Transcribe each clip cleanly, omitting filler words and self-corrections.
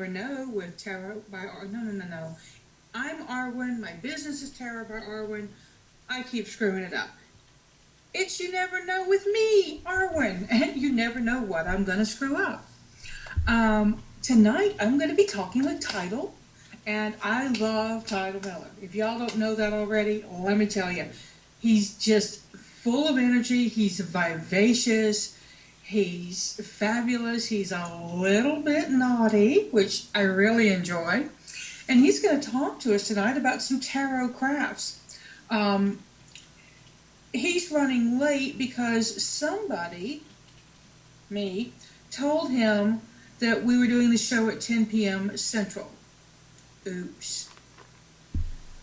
Never Know with Tarot by No. I'm Arwen. My business is Tarot by Arwen. I keep screwing it up. It's You Never Know with me, Arwen, and you never know what I'm going to screw up. Tonight I'm going to be talking with Tidal, and I love Tidal Miller. If y'all don't know that already, let me tell you, he's just full of energy. He's vivacious. He's fabulous. He's a little bit naughty, which I really enjoy. And he's going to talk to us tonight about some tarot crafts. He's running late because somebody, me, told him that we were doing the show at 10 p.m. Central. Oops.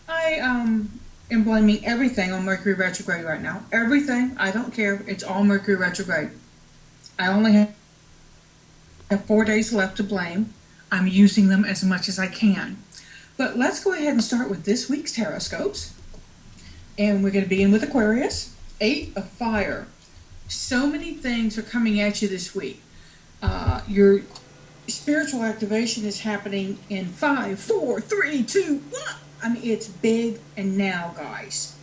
I am blaming everything on Mercury retrograde right now. Everything. I don't care. It's all Mercury retrograde. I only have 4 days left to blame. I'm using them as much as I can. But let's go ahead and start with this week's tarot scopes. And we're going to begin with Aquarius. 8 of Fire. So many things are coming at you this week. Your spiritual activation is happening in 5, 4, 3, 2, 1. I mean, it's big and now, guys.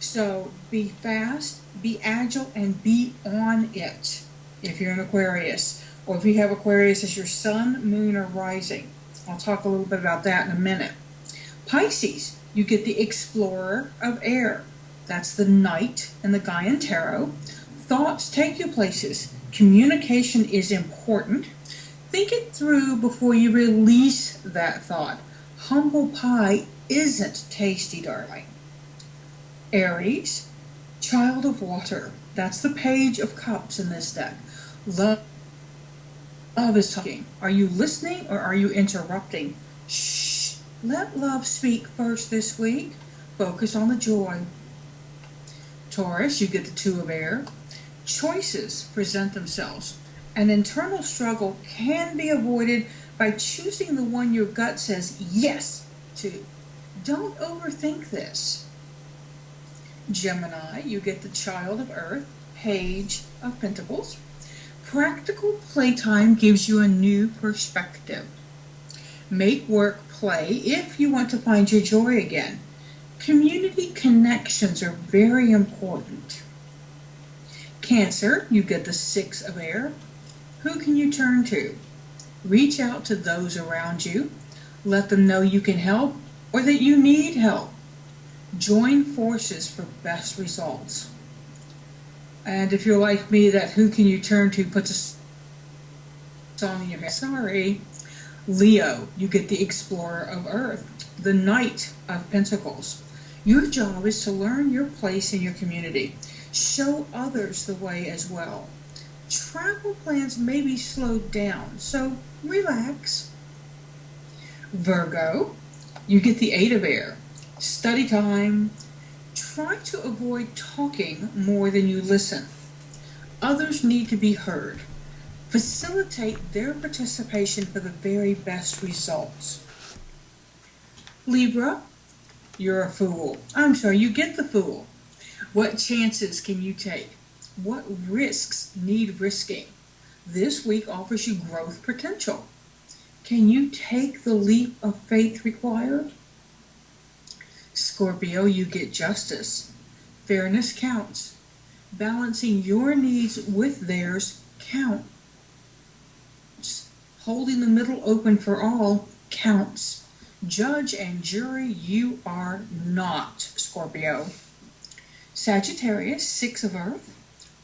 So be fast, be agile, and be on it if you're an Aquarius. Or if you have Aquarius as your sun, moon, or rising. I'll talk a little bit about that in a minute. Pisces, you get the Explorer of Air. That's the Knight in the Gaian Tarot. Thoughts take you places. Communication is important. Think it through before you release that thought. Humble pie isn't tasty, darling. Aries, Child of Water. That's the Page of Cups in this deck. Love is talking. Are you listening or are you interrupting? Shh. Let love speak first this week. Focus on the joy. Taurus, you get the Two of Air. Choices present themselves. An internal struggle can be avoided by choosing the one your gut says yes to. Don't overthink this. Gemini, you get the Child of Earth, Page of Pentacles. Practical playtime gives you a new perspective. Make work play if you want to find your joy again. Community connections are very important. Cancer, you get the Six of Air. Who can you turn to? Reach out to those around you. Let them know you can help or that you need help. Join forces for best results. And if you're like me, that who can you turn to puts a song in your head. Sorry. Leo, you get the Explorer of Earth, the Knight of Pentacles. Your job is to learn your place in your community. Show others the way as well. Travel plans may be slowed down, so relax. Virgo, you get the Eight of Air, study time. Try to avoid talking more than you listen. Others need to be heard. Facilitate their participation for the very best results. Libra, you're a Fool. I'm sorry, you get the Fool. What chances can you take? What risks need risking? This week offers you growth potential. Can you take the leap of faith required? Scorpio, you get Justice. Fairness counts. Balancing your needs with theirs counts. Holding the middle open for all counts. Judge and jury, you are not, Scorpio. Sagittarius, Six of Earth,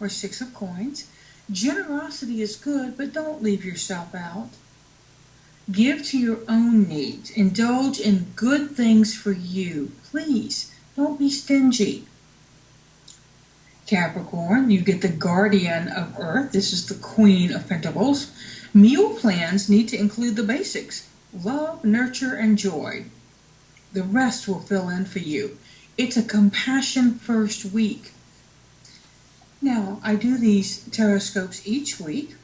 or Six of Coins. Generosity is good, but don't leave yourself out. Give to your own needs. Indulge in good things for you. Please, don't be stingy. Capricorn, you get the Guardian of Earth. This is the Queen of Pentacles. Meal plans need to include the basics. Love, nurture, and joy. The rest will fill in for you. It's a compassion-first week. Now, I do these tarot scopes each week.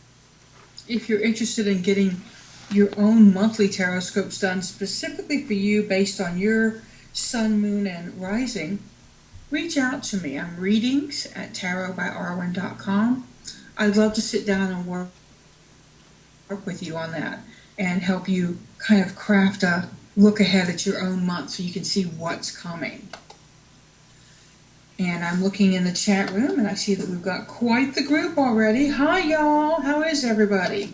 If you're interested in getting your own monthly tarot scopes done specifically for you based on your sun, moon, and rising, reach out to me. I'm readings at tarotbyarwen.com. I'd love to sit down and work with you on that. and help you kind of craft a look ahead at your own month so you can see what's coming. And I'm looking in the chat room and I see that we've got quite the group already. Hi y'all, how is everybody?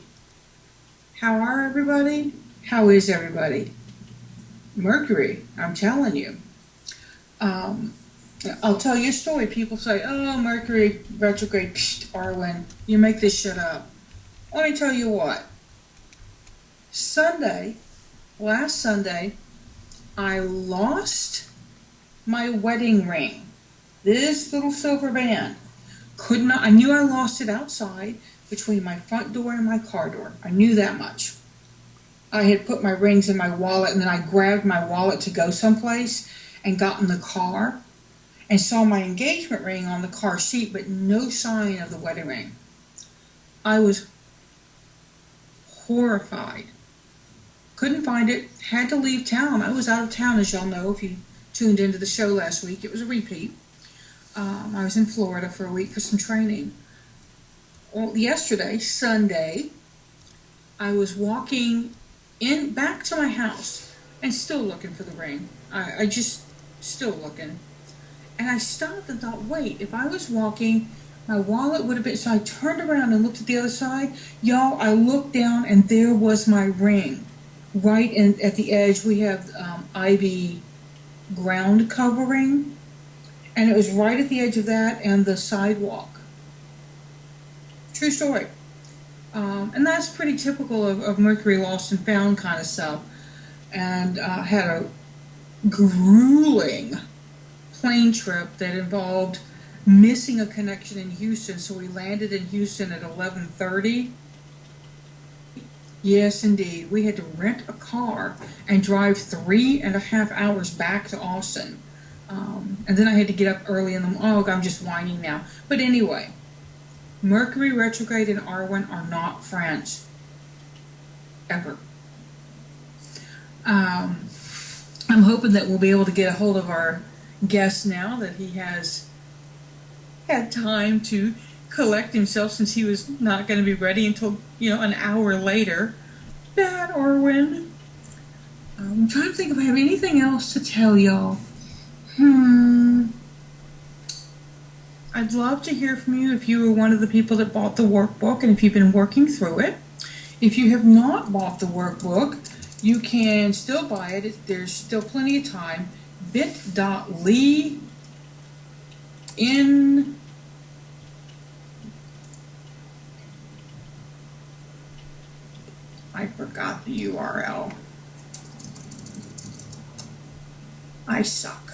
How are everybody? How is everybody? Mercury, I'm telling you. I'll tell you a story. People say, oh, Mercury retrograde, psst, Arwen, you make this shit up. Let me tell you what. Last Sunday, I lost my wedding ring. This little silver band. I knew I lost it outside between my front door and my car door. I knew that much. I had put my rings in my wallet, and then I grabbed my wallet to go someplace and got in the car and saw my engagement ring on the car seat, but no sign of the wedding ring. I was horrified. Couldn't find it. Had to leave town. I was out of town, as y'all know, if you tuned into the show last week. It was a repeat. I was in Florida for a week for some training. Well, yesterday, Sunday, I was walking back to my house and still looking for the ring. I just still looking. And I stopped and thought, wait, if I was walking, my wallet would have been, so I turned around and looked at the other side. Y'all, I looked down and there was my ring. Right at the edge, we have ivy ground covering. And it was right at the edge of that and the sidewalk. True story. And that's pretty typical of Mercury lost and found kind of stuff. And had a grueling plane trip that involved missing a connection in Houston. So we landed in Houston at 11:30. Yes, indeed. We had to rent a car and drive 3.5 hours back to Austin. And then I had to get up early in the morning. Oh, I'm just whining now. But anyway, Mercury retrograde and Arwen are not friends. Ever. I'm hoping that we'll be able to get a hold of our guest now that he has had time to collect himself since he was not going to be ready until, an hour later. Bad Arwen. I'm trying to think if I have anything else to tell y'all. I'd love to hear from you if you were one of the people that bought the workbook and if you've been working through it. If you have not bought the workbook, you can still buy it. There's still plenty of time. bit.ly I forgot the URL. I suck.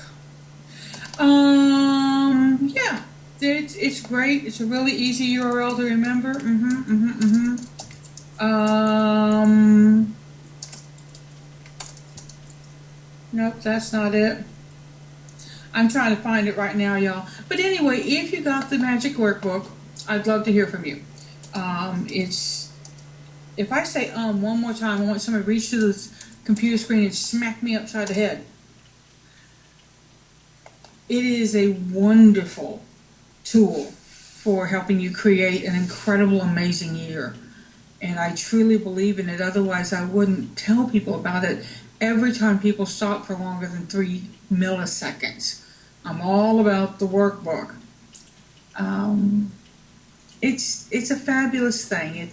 Yeah, it's great. It's a really easy URL to remember. Nope, that's not it. I'm trying to find it right now, y'all. But anyway, if you got the magic workbook, I'd love to hear from you. If I say one more time, I want somebody to reach to the computer screen and smack me upside the head. It is a wonderful tool for helping you create an incredible, amazing year. And I truly believe in it. Otherwise, I wouldn't tell people about it every time people stop for longer than 3 milliseconds. I'm all about the workbook. It's a fabulous thing.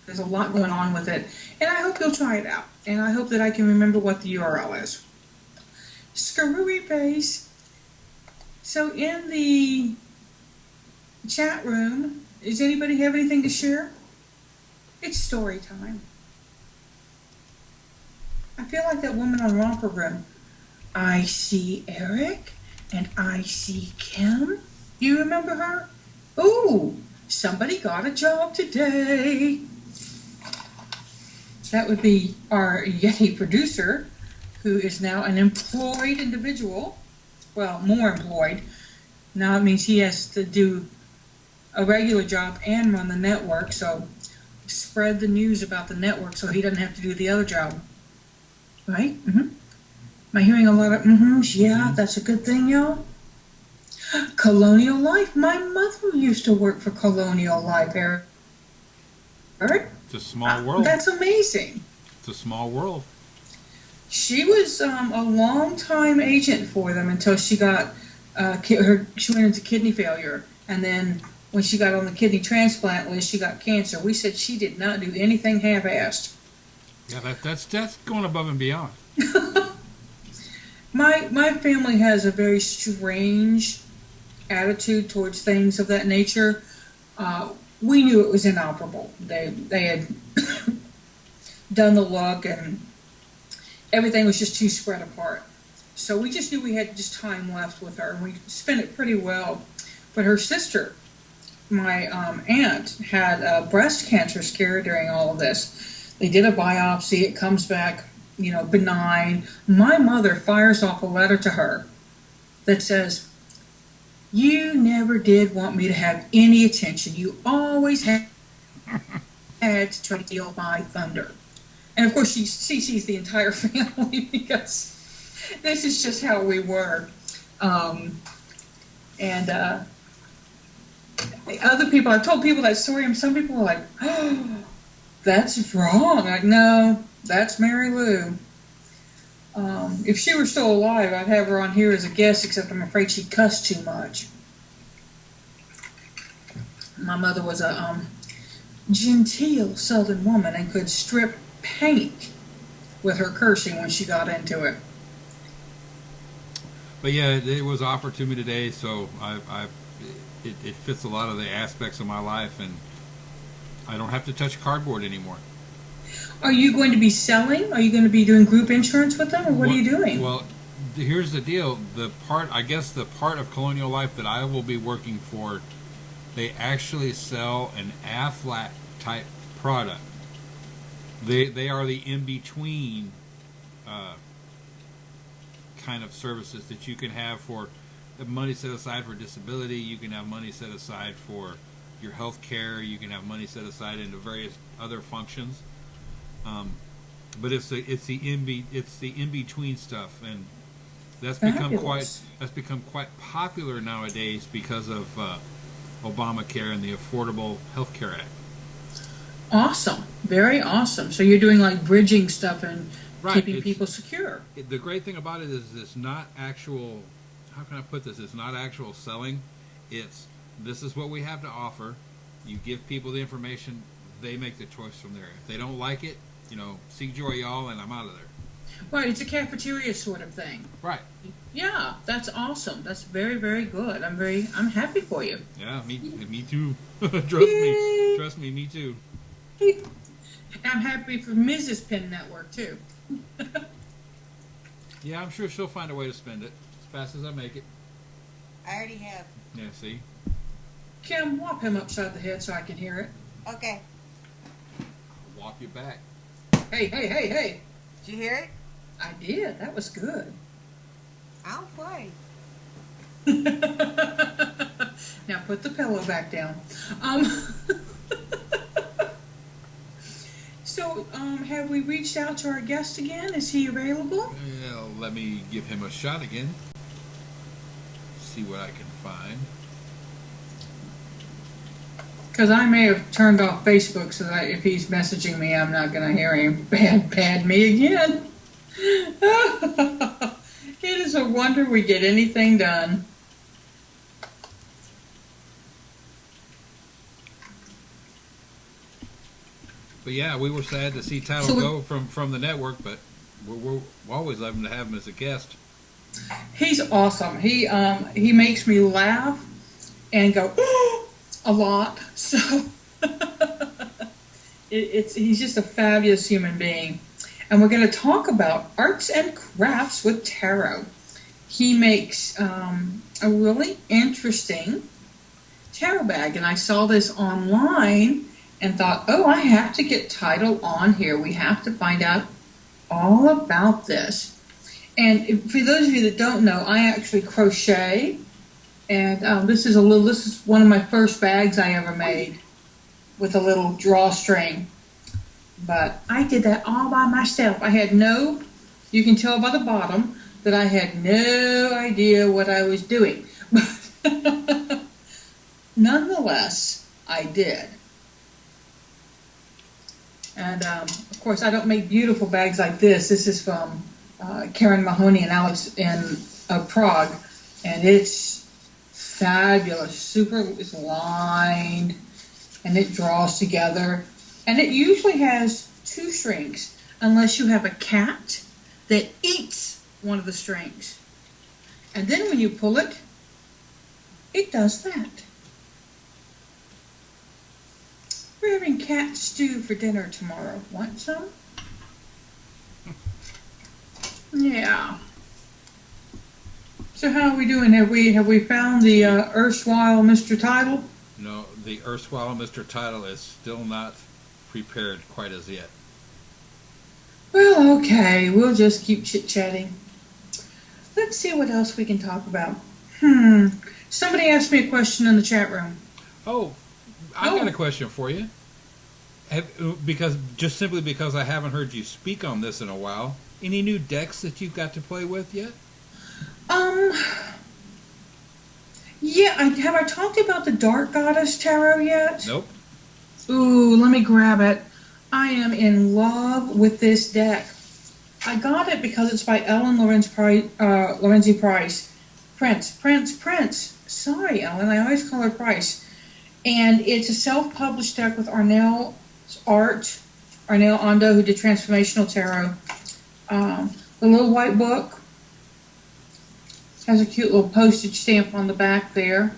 There's a lot going on with it. And I hope you'll try it out. And I hope that I can remember what the URL is. Screwy face. So in the chat room, does anybody have anything to share? It's story time. I feel like that woman on Romper Room. I see Eric and I see Kim. You remember her? Ooh, somebody got a job today. That would be our Yeti producer, who is now an employed individual. Well, more employed. Now it means he has to do a regular job and run the network, so spread the news about the network so he doesn't have to do the other job. Right? Am I hearing a lot of mm-hms? Yeah, that's a good thing, y'all. Colonial Life. My mother used to work for Colonial Life, Eric. It's a small world. That's amazing. It's a small world. She was a long-time agent for them until she got she went into kidney failure, and then when she got on the kidney transplant list, she got cancer. We said she did not do anything half-assed. Yeah, that's going above and beyond. My family has a very strange attitude towards things of that nature. We knew it was inoperable. They had done the look, and everything was just too spread apart. So we just knew we had just time left with her, and we spent it pretty well. But her sister, my aunt, had a breast cancer scare during all of this. They did a biopsy. It comes back, benign. My mother fires off a letter to her that says, "You never did want me to have any attention. You always had to try to steal my thunder." And of course, she sees the entire family because this is just how we were. Other people, I've told people that story, and some people are like, "Oh, that's wrong." I'm like, no, that's Mary Lou. If she were still alive, I'd have her on here as a guest, except I'm afraid she'd cuss too much. My mother was a genteel Southern woman and could strip paint with her cursing when she got into it. But yeah, it was offered to me today, so it fits a lot of the aspects of my life, and I don't have to touch cardboard anymore. Are you going to be selling? Are you going to be doing group insurance with them, or what are you doing? Well, here's the deal. The part of Colonial Life that I will be working for, they actually sell an Aflac type product. They are the in-between kind of services that you can have for the money set aside for disability. You can have money set aside for your health care. You can have money set aside into various other functions. But it's the in between stuff, and that's become quite popular nowadays because of Obamacare and the Affordable Health Care Act. Awesome, very awesome. So you're doing like bridging stuff and keeping people secure. The great thing about it is it's not actual. How can I put this? It's not actual selling. This is what we have to offer. You give people the information. They make the choice from there. If they don't like it, seek joy, y'all, and I'm out of there. Right, it's a cafeteria sort of thing. Right. Yeah, that's awesome. That's very, very good. I'm happy for you. Yeah, me too. Trust me, me too. I'm happy for Mrs. Penn Network too. Yeah, I'm sure she'll find a way to spend it as fast as I make it. I already have. Yeah, see? Kim, whop him upside the head so I can hear it. Okay. I'll walk you back. Hey. Did you hear it? I did. That was good. I'll play. Now put the pillow back down. So, have we reached out to our guest again? Is he available? Well, let me give him a shot again. See what I can find. Because I may have turned off Facebook so that if he's messaging me, I'm not going to hear him bad me again. It is a wonder we get anything done. But yeah, we were sad to see Tidal go from the network, but we're always loving to have him as a guest. He's awesome. He makes me laugh and go a lot. So he's just a fabulous human being. And we're going to talk about arts and crafts with tarot. He makes a really interesting tarot bag, and I saw this online and thought, oh, I have to get Tidal on here. We have to find out all about this. And for those of you that don't know, I actually crochet, and this is one of my first bags I ever made with a little drawstring. But I did that all by myself. You can tell by the bottom that I had no idea what I was doing. But nonetheless, I did. And of course, I don't make beautiful bags like this. This is from Karen Mahoney and Alex in Prague, and it's fabulous. Super, it's lined, and it draws together. And it usually has 2 strings, unless you have a cat that eats one of the strings. And then when you pull it, it does that. We're having cat stew for dinner tomorrow. Want some? Yeah. So how are we doing? Have we found the erstwhile Mr. Tidal? No, the erstwhile Mr. Tidal is still not prepared quite as yet. Well, okay. We'll just keep chit-chatting. Let's see what else we can talk about. Somebody asked me a question in the chat room. Oh, I got a question for you. Simply because I haven't heard you speak on this in a while. Any new decks that you've got to play with yet? Yeah. Have I talked about the Dark Goddess Tarot yet? Nope. Ooh, let me grab it. I am in love with this deck. I got it because it's by Ellen Lorenzi Price. Prince. Sorry, Ellen. I always call her Price. And it's a self-published deck with Arnell Ondo, who did Transformational Tarot. The little white book has a cute little postage stamp on the back there.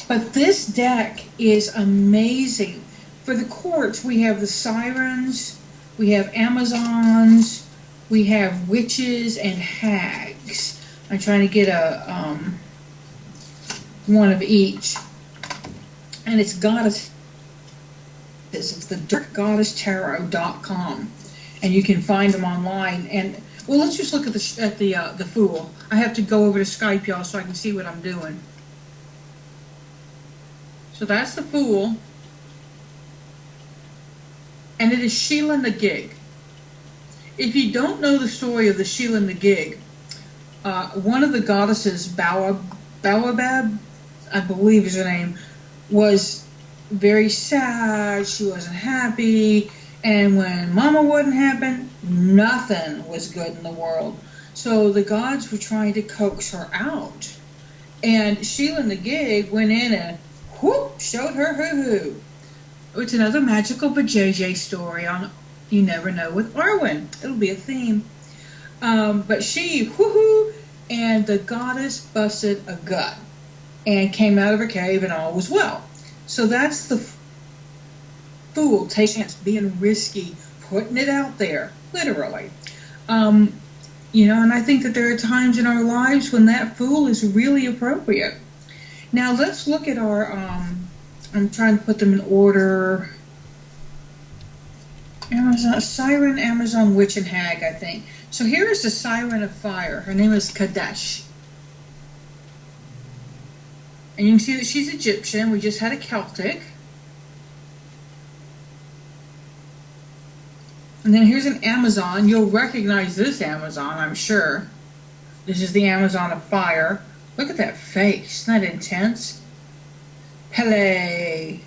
But this deck is amazing. For the courts, we have the Sirens, we have Amazons, we have Witches and Hags. I'm trying to get a one of each. And it's Goddess. It's the darkgoddesstarot.com, and you can find them online. And well, let's just look at the Fool. I have to go over to Skype, y'all, so I can see what I'm doing. So that's the Fool, and it is Sheila and the Gig. If you don't know the story of the Sheila and the Gig, one of the goddesses, Baobab, I believe is her name, was very sad. She wasn't happy, and when Mama wouldn't happen, nothing was good in the world. So the gods were trying to coax her out, and Sheila and the Gig went in and whoop, showed her hoo-hoo. It's another magical BJJ story on You Never Know with Arwen. It'll be a theme. But she whoo-hoo, and the goddess busted a gut and came out of her cave, and all was well. So that's the Fool, taking chance, being risky, putting it out there, literally. And I think that there are times in our lives when that Fool is really appropriate. Now let's look at our, I'm trying to put them in order. Amazon, Siren, Amazon, Witch, and Hag, I think. So here is the Siren of Fire. Her name is Kadesh. And you can see that she's Egyptian. We just had a Celtic. And then here's an Amazon. You'll recognize this Amazon, I'm sure. This is the Amazon of Fire. Look at that face. Isn't that intense? Pele.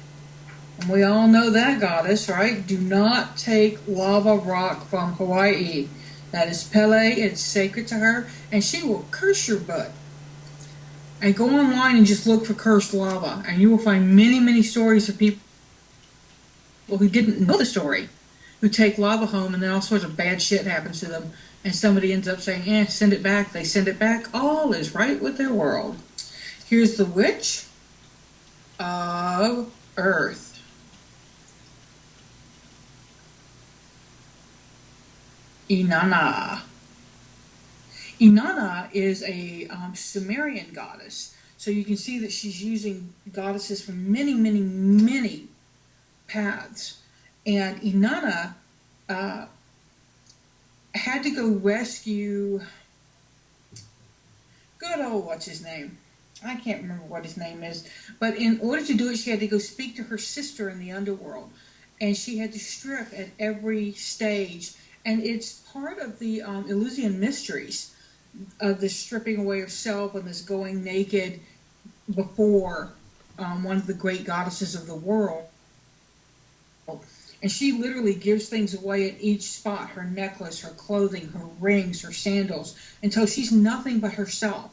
And we all know that goddess, right? Do not take lava rock from Hawaii. That is Pele. It's sacred to her. And she will curse your butt. And go online and just look for cursed lava. And you will find many, many stories of people who didn't know the story, who take lava home and then all sorts of bad shit happens to them. And somebody ends up saying, send it back. They send it back. All is right with their world. Here's the Witch of Earth. Inanna. Inanna is a Sumerian goddess. So you can see that she's using goddesses from many, many, many paths. And Inanna had to go rescue good old what's his name? I can't remember what his name is. But in order to do it, she had to go speak to her sister in the underworld. And she had to strip at every stage. And it's part of the Eleusinian mysteries of this stripping away of self and this going naked before one of the great goddesses of the world. And she literally gives things away at each spot, her necklace, her clothing, her rings, her sandals, until she's nothing but herself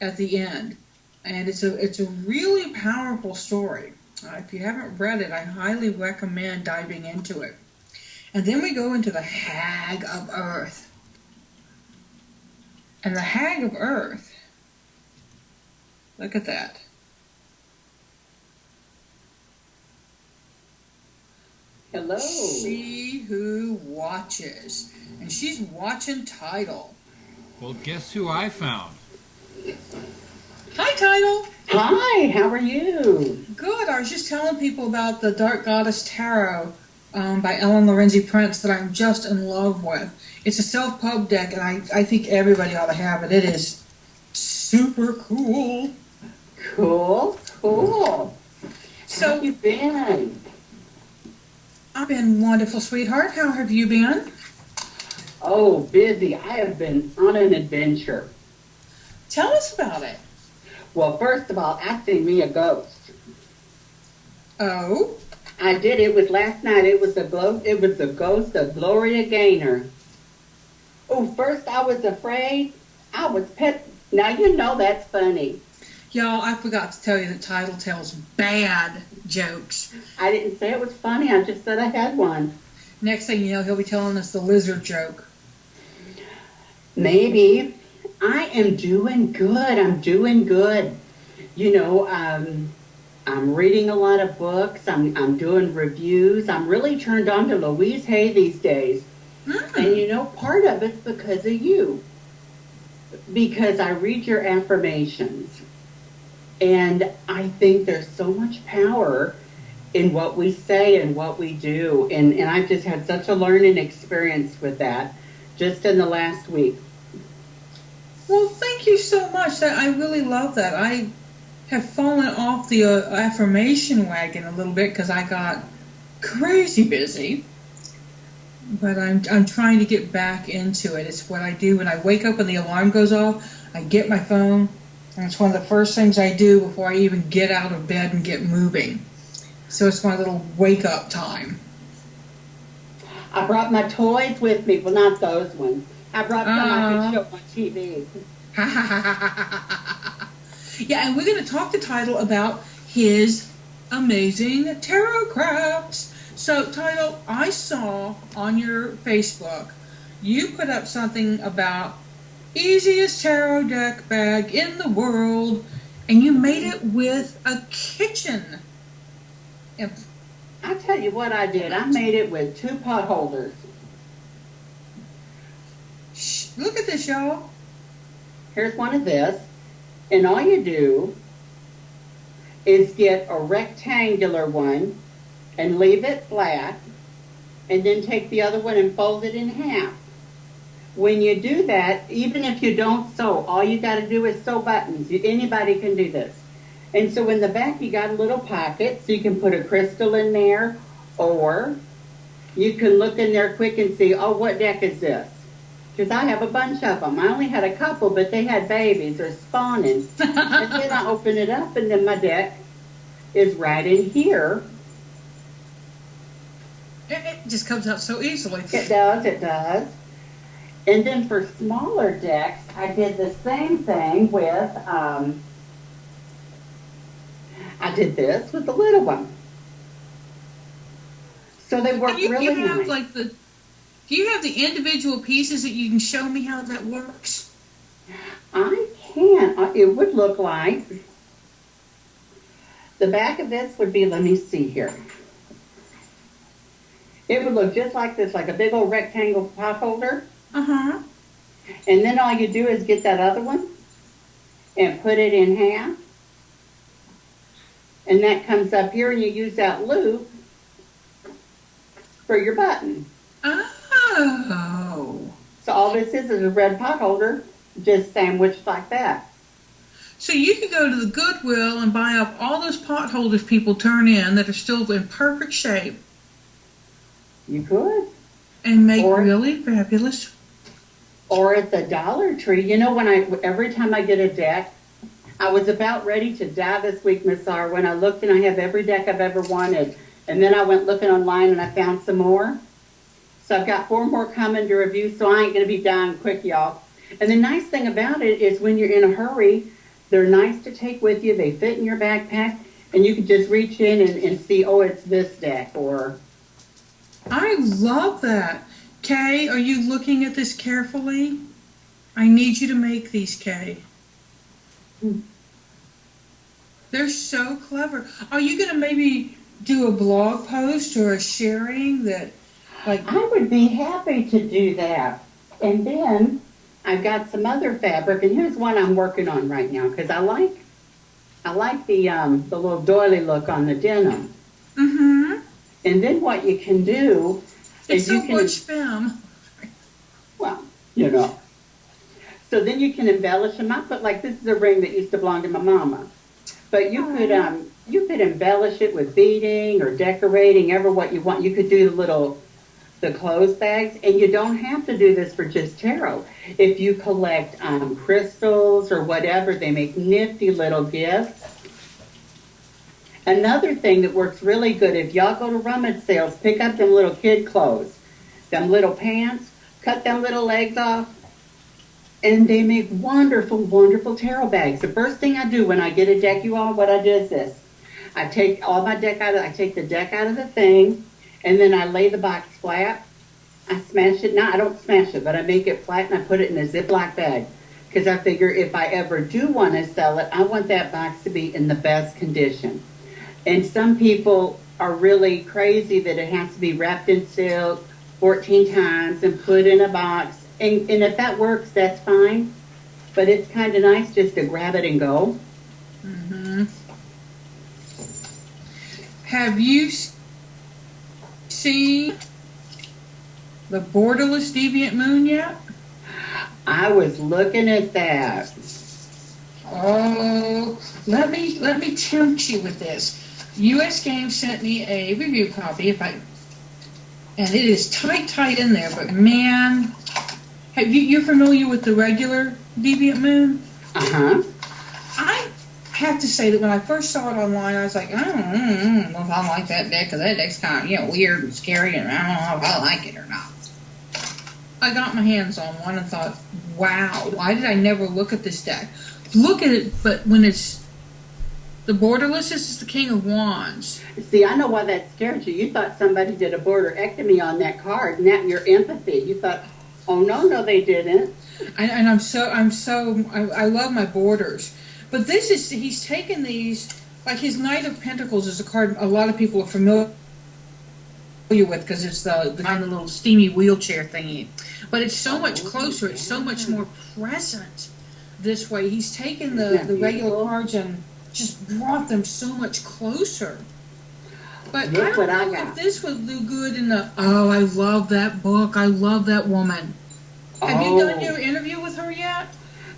at the end. And it's a really powerful story. If you haven't read it, I highly recommend diving into it. And then we go into the Hag of Earth. And the Hag of Earth, look at that. Hello. She who watches. And she's watching Tidal. Well, guess who I found? Hi, Tidal. Hi, how are you? Good. I was just telling people about the Dark Goddess Tarot by Ellen Lorenzi Prince that I'm just in love with. It's a self-pub deck, and I think everybody ought to have it. It is super cool. Cool. So, How have you been? I've been wonderful, sweetheart. How have you been? Oh, busy. I have been on an adventure. Tell us about it. Well, first of all, I seen me a ghost. Oh? I did. It was last night. It was the ghost of Gloria Gaynor. Oh, first I was afraid. I was pet. Now you know that's funny. Y'all, I forgot to tell you that Tidal tells bad jokes. I didn't say it was funny. I just said I had one. Next thing you know, he'll be telling us the lizard joke. Maybe. I am doing good. I'm doing good. You know, I'm reading a lot of books. I'm doing reviews. I'm really turned on to Louise Hay these days. And you know, part of it's because of you. Because I read your affirmations. And I think there's so much power in what we say and what we do. And I've just had such a learning experience with that just in the last week. Well, thank you so much. I really love that. I have fallen off the affirmation wagon a little bit because I got crazy busy. But I'm trying to get back into it. It's what I do when I wake up and the alarm goes off. I get my phone, and it's one of the first things I do before I even get out of bed and get moving. So it's my little wake-up time. I brought my toys with me. Well, not those ones. I brought some I could show on TV. Yeah, and we're going to talk to Tidal about his amazing tarot crafts. So, Tidal, I saw on your Facebook, you put up something about easiest tarot deck bag in the world, and you made it with a kitchen. I tell you what I did. I made it with 2 pot holders. Look at this, y'all. Here's one of this. And all you do is get a rectangular one and leave it flat, and then take the other one and fold it in half. When you do that, even if you don't sew, all you got to do is sew buttons. Anybody can do this. And so in the back you got a little pocket, so you can put a crystal in there, or you can look in there quick and see, oh, what deck is this? Because I have a bunch of them. I only had a couple, but they had babies or spawning. And then I open it up, and then my deck is right in here. It just comes out so easily. It does, it does. And then for smaller decks, I did the same thing with, I did this with the little one. So they work really nice. Do you have the individual pieces that you can show me how that works? I can. It would look like, the back of this would be, let me see here. It would look just like this, like a big old rectangle pot holder. Uh-huh. And then all you do is get that other one and put it in half. And that comes up here, and you use that loop for your button. Oh. So all this is a red pot holder, just sandwiched like that. So you could go to the Goodwill and buy up all those pot holders people turn in that are still in perfect shape. You could. And make really fabulous. Or at the Dollar Tree, you know, every time I get a deck, I was about ready to die this week, Miss Arwen. I looked and I have every deck I've ever wanted. And then I went looking online and I found some more. So I've got 4 more coming to review, so I ain't going to be dying quick, y'all. And the nice thing about it is when you're in a hurry, they're nice to take with you. They fit in your backpack, and you can just reach in and see, oh, it's this deck, or... I love that. Kay, are you looking at this carefully? I need you to make these, Kay. They're so clever. Are you going to maybe do a blog post or a sharing that, like... I would be happy to do that. And then I've got some other fabric, and here's one I'm working on right now, because I like the little doily look on the denim. Mm-hmm. And then what you can do It's is you so can... much femme. Well, you know. So then you can embellish them. I put, like, this is a ring that used to belong to my mama. But you could embellish it with beading or decorating, ever what you want. You could do the clothes bags, and you don't have to do this for just tarot. If you collect crystals or whatever, they make nifty little gifts. Another thing that works really good, if y'all go to rummage sales, pick up them little kid clothes, them little pants, cut them little legs off, and they make wonderful, wonderful tarot bags. The first thing I do when I get a deck, you all, what I do is this. I take I take the deck out of the thing, and then I lay the box flat. I smash it. No, I don't smash it, but I make it flat, and I put it in a Ziploc bag. Because I figure if I ever do want to sell it, I want that box to be in the best condition. And some people are really crazy that it has to be wrapped in silk 14 times and put in a box. And if that works, that's fine. But it's kind of nice just to grab it and go. Mm-hmm. Have you seen the Borderless Deviant Moon yet? I was looking at that. Oh, let me tempt you with this. U.S. Games sent me a review copy, and it is tight in there. But man, you're familiar with the regular Deviant Moon? Uh-huh. I have to say that when I first saw it online, I was like, I don't know if I like that deck, because that deck's kind of weird and scary, and I don't know if I like it or not. I got my hands on one and thought, wow, why did I never look at this deck? Look at it, but when it's the Borderless, this is the King of Wands. See, I know why that scared you. You thought somebody did a borderectomy on that card, and that your empathy. You thought, oh no, they didn't. And I love my borders, but he's taken these, like his Knight of Pentacles is a card a lot of people are familiar with because it's the kind of little steamy wheelchair thingy, but it's so much closer. It's so much more present this way. He's taken the regular cards and just brought them so much closer. But Look I don't know if this would do good in the... Oh, I love that book. I love that woman. Have you done your interview with her yet?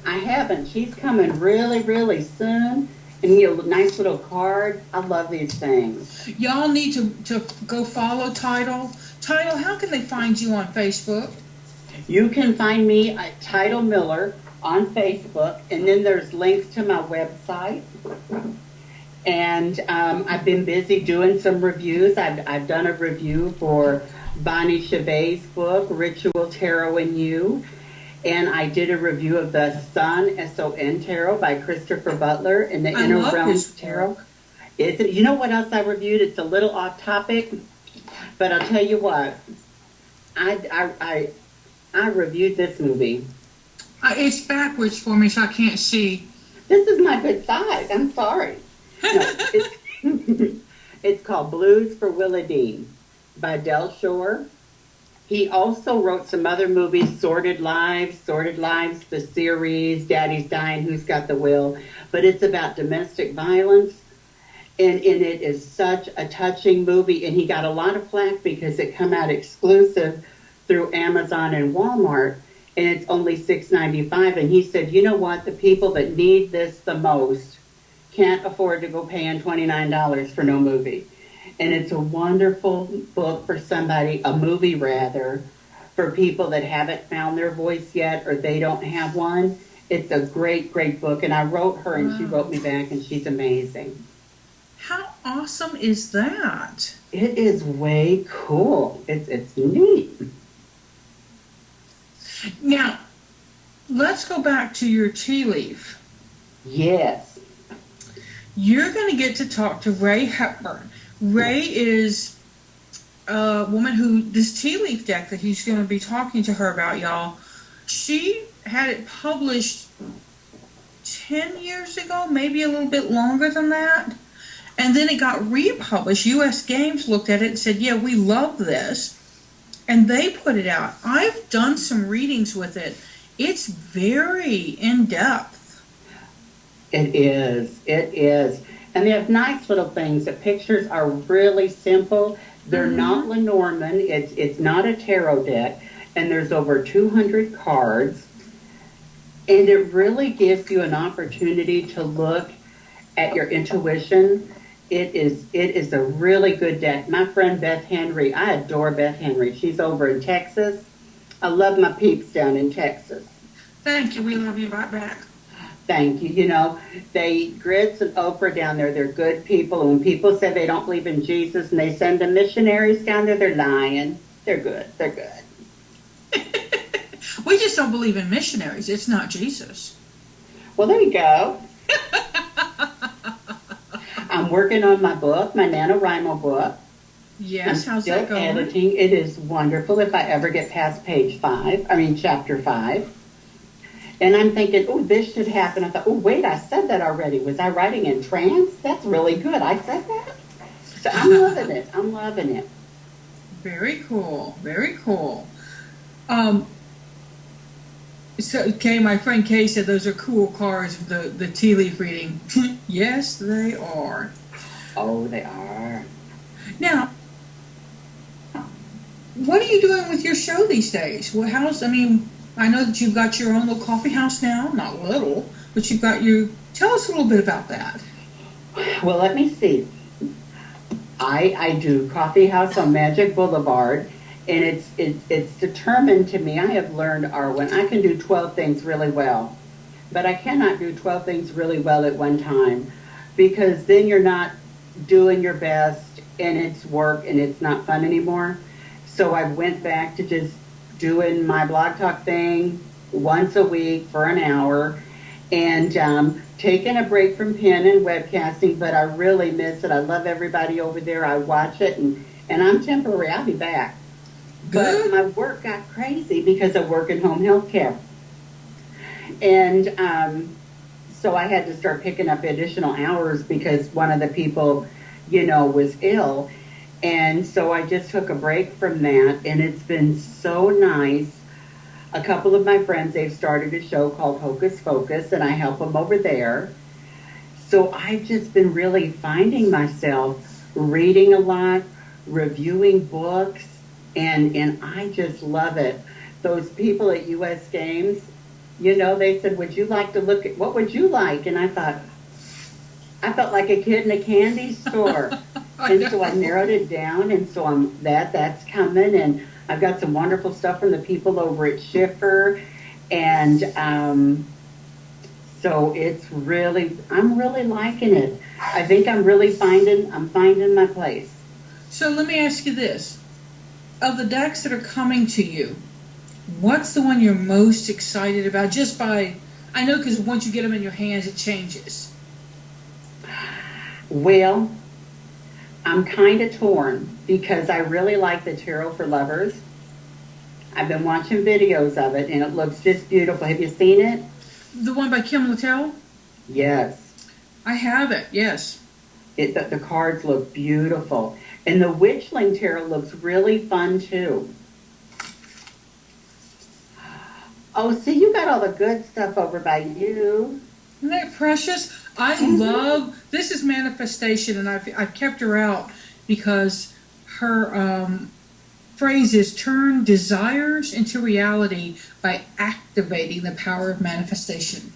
I haven't. She's coming really, really soon. And a nice little card. I love these things. Y'all need to go follow Tidal. Tidal, how can they find you on Facebook? You can find me at Tidal Miller on Facebook, and then there's links to my website. And I've been busy doing some reviews. I've done a review for Bonnie Chevet's book, Ritual Tarot and You. And I did a review of the Sun, S-O-N Tarot by Christopher Butler and the Inner Realms Tarot. You know what else I reviewed? It's a little off topic, but I'll tell you what. I reviewed this movie. It's backwards for me, so I can't see. This is my good side. I'm sorry. No, it's called Blues for Willa Dean by Del Shore. He also wrote some other movies, Sordid Lives, the series, Daddy's Dying, Who's Got the Will. But it's about domestic violence. And it is such a touching movie. And he got a lot of flack because it come out exclusive through Amazon and Walmart. And it's only $6.95. And he said, you know what? The people that need this the most can't afford to go paying $29 for no movie. And it's a wonderful book for somebody, a movie rather, for people that haven't found their voice yet or they don't have one. It's a great, great book. And I wrote her and she wrote me back and she's amazing. How awesome is that? It is way cool. It's neat. Now, let's go back to your tea leaf. Yes. You're going to get to talk to Ray Hepburn. Ray is a woman who, this tea leaf deck that he's going to be talking to her about, y'all, she had it published 10 years ago, maybe a little bit longer than that. And then it got republished. U.S. Games looked at it and said, yeah, we love this. And they put it out. I've done some readings with it. It's very in-depth. It is. It is. And they have nice little things. The pictures are really simple. They're not Lenormand. It's not a tarot deck. And there's over 200 cards. And it really gives you an opportunity to look at your intuition. It is a really good deck. My friend Beth Henry, I adore Beth Henry. She's over in Texas. I love my peeps down in Texas. Thank you. We love you right back. Thank you. You know, Grits and Oprah down there, they're good people. And when people say they don't believe in Jesus and they send the missionaries down there, they're lying. They're good. They're good. We just don't believe in missionaries. It's not Jesus. Well, there you go. I'm working on my book, my NaNoWriMo book. Yes, I'm how's still that going? editing. It is wonderful if I ever get past chapter 5. And I'm thinking, oh, this should happen. I thought, oh, wait, I said that already. Was I writing in trance? That's really good. I said that? So I'm loving it. I'm loving it. Very cool. Very cool. So, Kay, my friend Kay said those are cool cards, the tea leaf reading. Yes, they are. Oh, they are. Now, what are you doing with your show these days? Well, I know that you've got your own little coffee house now, not little, but you've got tell us a little bit about that. Well, let me see. I do Coffee House on Magic Boulevard, and it's determined to me. I have learned, Arwen, I can do 12 things really well, but I cannot do 12 things really well at one time, because then you're not doing your best, and it's work, and it's not fun anymore. So I went back to just doing my Blog Talk thing once a week for an hour, and taking a break from pen and webcasting, but I really miss it. I love everybody over there. I watch it, and I'm temporary. I'll be back. Good. But my work got crazy because I work in home health care. And so I had to start picking up additional hours because one of the people, was ill. And so I just took a break from that, and it's been so nice. A couple of my friends, they've started a show called Hocus Focus, and I help them over there. So I've just been really finding myself reading a lot, reviewing books, and I just love it. Those people at U.S. Games, they said, would you like to look at, what would you like? And I felt like a kid in a candy store. And so I narrowed it down, and so that's coming, and I've got some wonderful stuff from the people over at Schiffer, and so I'm really liking it. I think I'm finding my place. So let me ask you this. Of the decks that are coming to you, what's the one you're most excited about? I know because once you get them in your hands, it changes. Well, I'm kind of torn because I really like the Tarot for Lovers. I've been watching videos of it, and it looks just beautiful. Have you seen it? The one by Kim Littell? Yes. I have it, yes. The cards look beautiful. And the Witchling Tarot looks really fun, too. Oh, see, you got all the good stuff over by you. Isn't that precious? I love, this is manifestation, and I've kept her out because her phrase is turn desires into reality by activating the power of manifestation.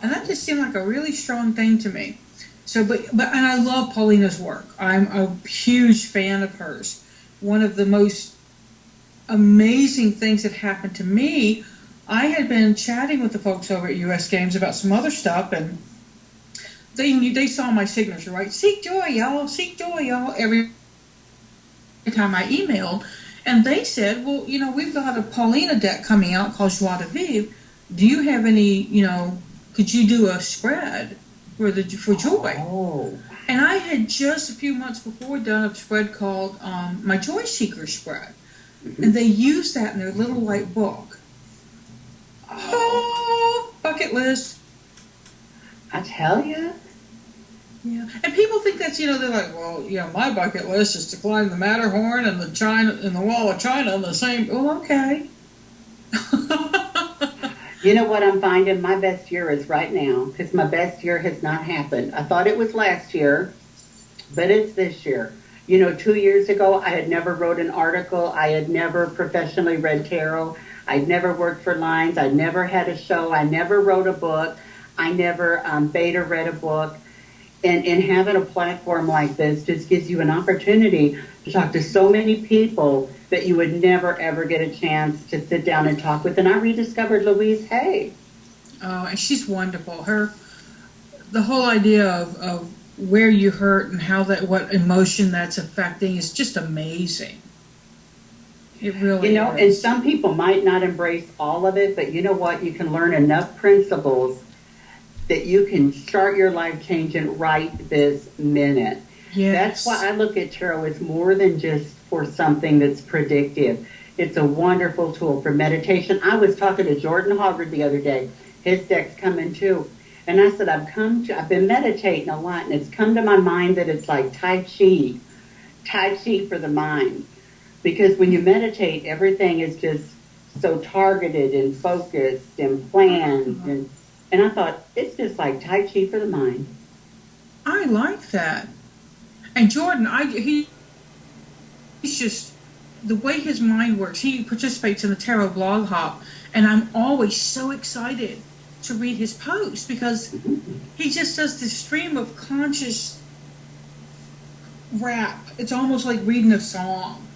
And that just seemed like a really strong thing to me. So, but and I love Paulina's work. I'm a huge fan of hers. One of the most amazing things that happened to me, I had been chatting with the folks over at U.S. Games about some other stuff, and they saw my signature, right? Seek joy, y'all. Every time I emailed, and they said, well, we've got a Paulina deck coming out called Joie de Vivre. Do you have any, could you do a spread for joy? Oh. And I had just a few months before done a spread called my Joy Seeker spread. Mm-hmm. And they used that in their little white book. Oh, bucket list. I tell you. Yeah, and people think that's, they're like, well, my bucket list is to climb the Matterhorn and the Wall of China in the same. Well, okay. You know what I'm finding? My best year is right now, because my best year has not happened. I thought it was last year, but it's this year. 2 years ago, I had never wrote an article. I had never professionally read tarot. I'd never worked for Lines. I'd never had a show. I never wrote a book. I never beta read a book. And having a platform like this just gives you an opportunity to talk to so many people that you would never, ever get a chance to sit down and talk with. And I rediscovered Louise Hay. Oh, and she's wonderful. The whole idea of where you hurt and what emotion that's affecting is just amazing. It really is. And some people might not embrace all of it, but you know what? You can learn enough principles that you can start your life changing right this minute. Yes. That's why I look at tarot as more than just for something that's predictive. It's a wonderful tool for meditation. I was talking to Jordan Hoggard the other day. His deck's coming too. And I said, I've been meditating a lot, and it's come to my mind that it's like Tai Chi for the mind. Because when you meditate, everything is just so targeted and focused and planned. And I thought, it's just like Tai Chi for the mind. I like that. And Jordan, he's just, the way his mind works, he participates in the Tarot Blog Hop, and I'm always so excited to read his posts because he just does this stream of conscious rap. It's almost like reading a song.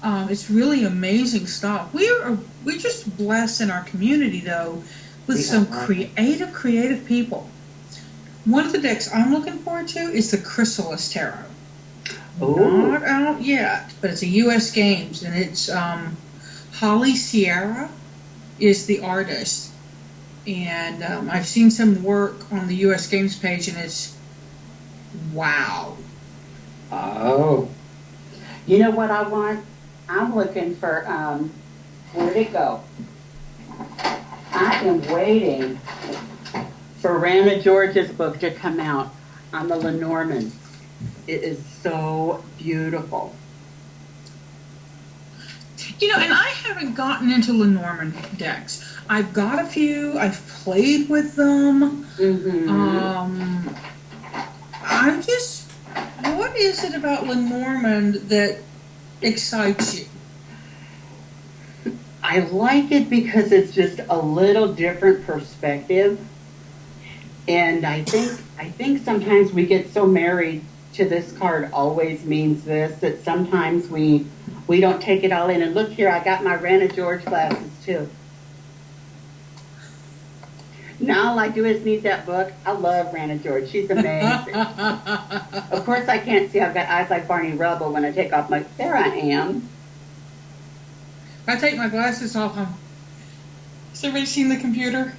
It's really amazing stuff. We're just blessed in our community, though, with some creative people. One of the decks I'm looking forward to is the Chrysalis Tarot. Ooh. Not out yet, but it's a U.S. Games, and it's Holly Sierra is the artist. And I've seen some work on the U.S. Games page, and it's wow. Oh. You know what I want? I'm looking for, where'd it go? I am waiting for Rana George's book to come out on the Lenormand. It is so beautiful. And I haven't gotten into Lenormand decks. I've got a few. I've played with them. Mm-hmm. I'm just, what is it about Lenormand that excites you? I like it because it's just a little different perspective. And I think sometimes we get so married to this card always means this, that sometimes we don't take it all in. And look here, I got my Rana George glasses too. Now all I do is need that book. I love Rana George. She's amazing. Of course I can't see. I've got eyes like Barney Rubble when I take off my... There I am. I take my glasses off. Has everybody seen the computer?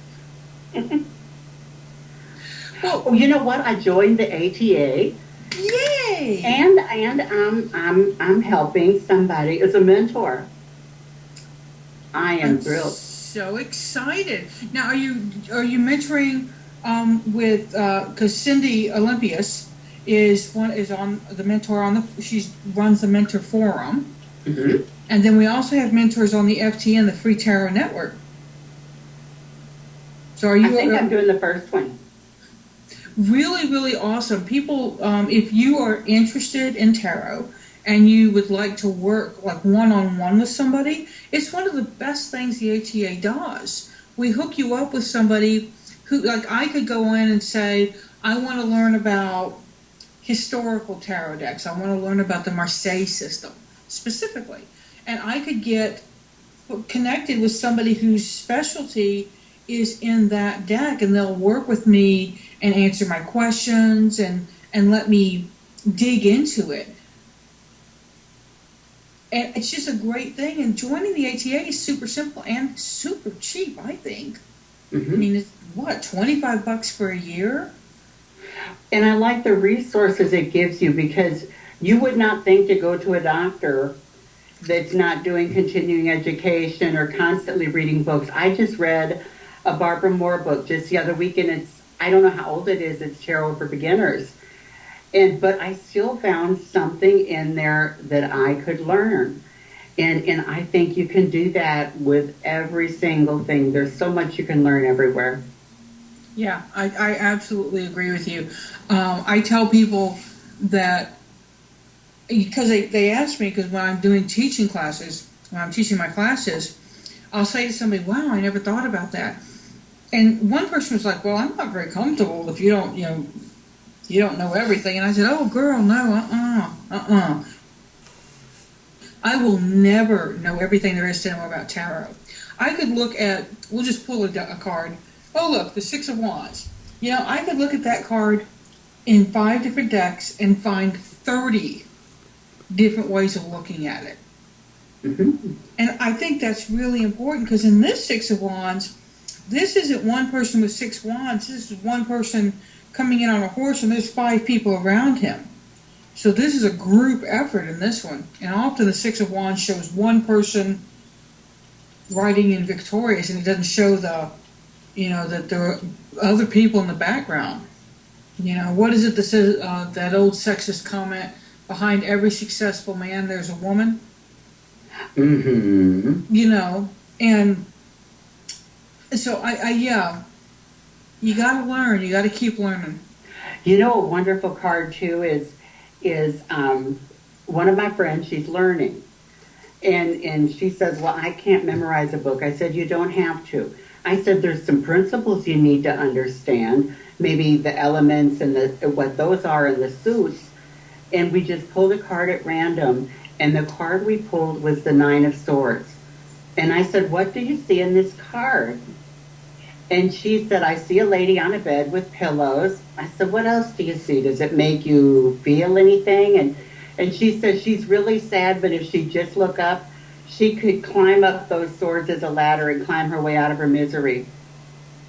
Well, you know what? I joined the ATA. Yay! And I'm helping somebody as a mentor. I am thrilled. So excited. Now, are you mentoring with because Cindy Olympius is on the mentor on the she runs the mentor forum. Mm-hmm. And then we also have mentors on the FTN, the Free Tarot Network. So are you? I think I'm doing the first one. Really, really awesome. People, if you are interested in tarot and you would like to work like one-on-one with somebody, it's one of the best things the ATA does. We hook you up with somebody who, like I could go in and say, I want to learn about historical tarot decks. I want to learn about the Marseille system specifically. And I could get connected with somebody whose specialty is in that deck, and they'll work with me and answer my questions and let me dig into it. And it's just a great thing. And joining the ATA is super simple and super cheap, I think. I mean, it's what, $25 for a year? And I like the resources it gives you, because you would not think to go to a doctor that's not doing continuing education or constantly reading books. I just read a Barbara Moore book just the other week, and it's, I don't know how old it is, it's Tarot for Beginners. But I still found something in there that I could learn. And I think you can do that with every single thing. There's so much you can learn everywhere. Yeah, I absolutely agree with you. I tell people that, because they ask me, because when I'm doing teaching classes, when I'm teaching my classes, I'll say to somebody, wow, I never thought about that. And one person was like, well, I'm not very comfortable if you don't know everything. And I said, oh, girl, no, I will never know everything there is to know about tarot. I could look at, we'll just pull a card. Oh, look, the Six of Wands. I could look at that card in 5 different decks and find 30 different ways of looking at it. And I think that's really important, because in this Six of Wands, this isn't one person with 6 wands. This is one person coming in on a horse, and there's 5 people around him. So this is a group effort in this one. And often the Six of Wands shows one person riding in victorious, and it doesn't show that there are other people in the background. What is it that says, that old sexist comment, behind every successful man there's a woman? And so yeah, you gotta learn, you gotta keep learning. A wonderful card too is one of my friends, she's learning, and she says, well, I can't memorize a book. I said, you don't have to. I said, there's some principles you need to understand, maybe the elements and what those are in the suits. And we just pulled a card at random, and the card we pulled was the 9 of Swords. And I said, what do you see in this card? And she said, I see a lady on a bed with pillows. I said, what else do you see? Does it make you feel anything? And she said she's really sad, but if she just look up, she could climb up those swords as a ladder and climb her way out of her misery.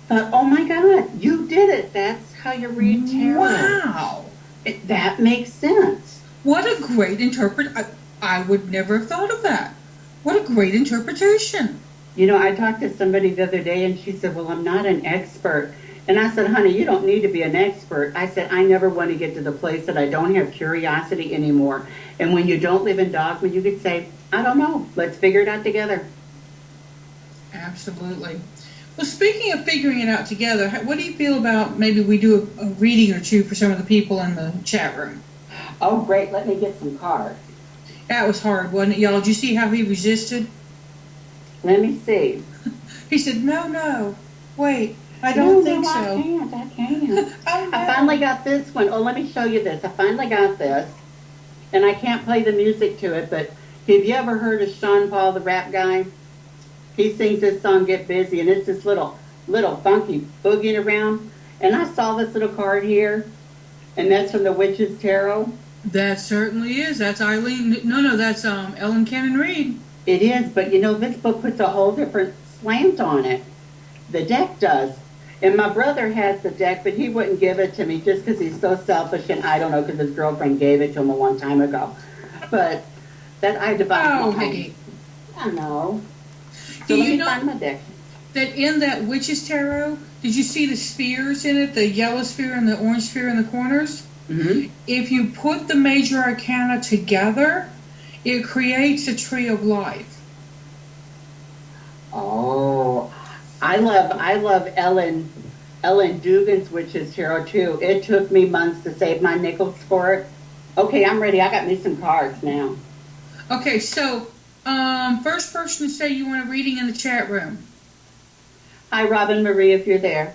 But, oh my God, you did it. That's how you read tarot. Wow. That makes sense. What a great I would never have thought of that. What a great interpretation. I talked to somebody the other day, and she said, well, I'm not an expert. And I said, honey, you don't need to be an expert. I said, I never want to get to the place that I don't have curiosity anymore. And when you don't live in dogma, you could say, I don't know. Let's figure it out together. Absolutely. Well, speaking of figuring it out together, what do you feel about maybe we do a reading or two for some of the people in the chat room? Oh, great. Let me get some cards. That was hard, wasn't it, y'all? Did you see how he resisted? Let me see. He said, no, wait, I don't think so. I can't. Oh, no. I finally got this one. Oh, let me show you this. I finally got this. And I can't play the music to it, but have you ever heard of Sean Paul, the rap guy? He sings this song, Get Busy, and it's this little funky boogieing around. And I saw this little card here, and that's from the Witch's Tarot. That certainly is. That's Eileen. No, that's Ellen Cannon Reed. It is, but this book puts a whole different slant on it. The deck does. And my brother has the deck, but he wouldn't give it to me just because he's so selfish, and I don't know, because his girlfriend gave it to him a long time ago. But that I devised. Hey. I know. So Do let you me know find my deck. that in that Witch's Tarot, did you see the spheres in it, the yellow sphere and the orange sphere in the corners? Mm-hmm. If you put the major arcana together, it creates a tree of life. Oh, I love Ellen Dugan's Witch's Tarot too. It took me months to save my nickels for it. Okay, I'm ready. I got me some cards now. Okay, so first person to say you want a reading in the chat room. Hi, Robin Marie, if you're there.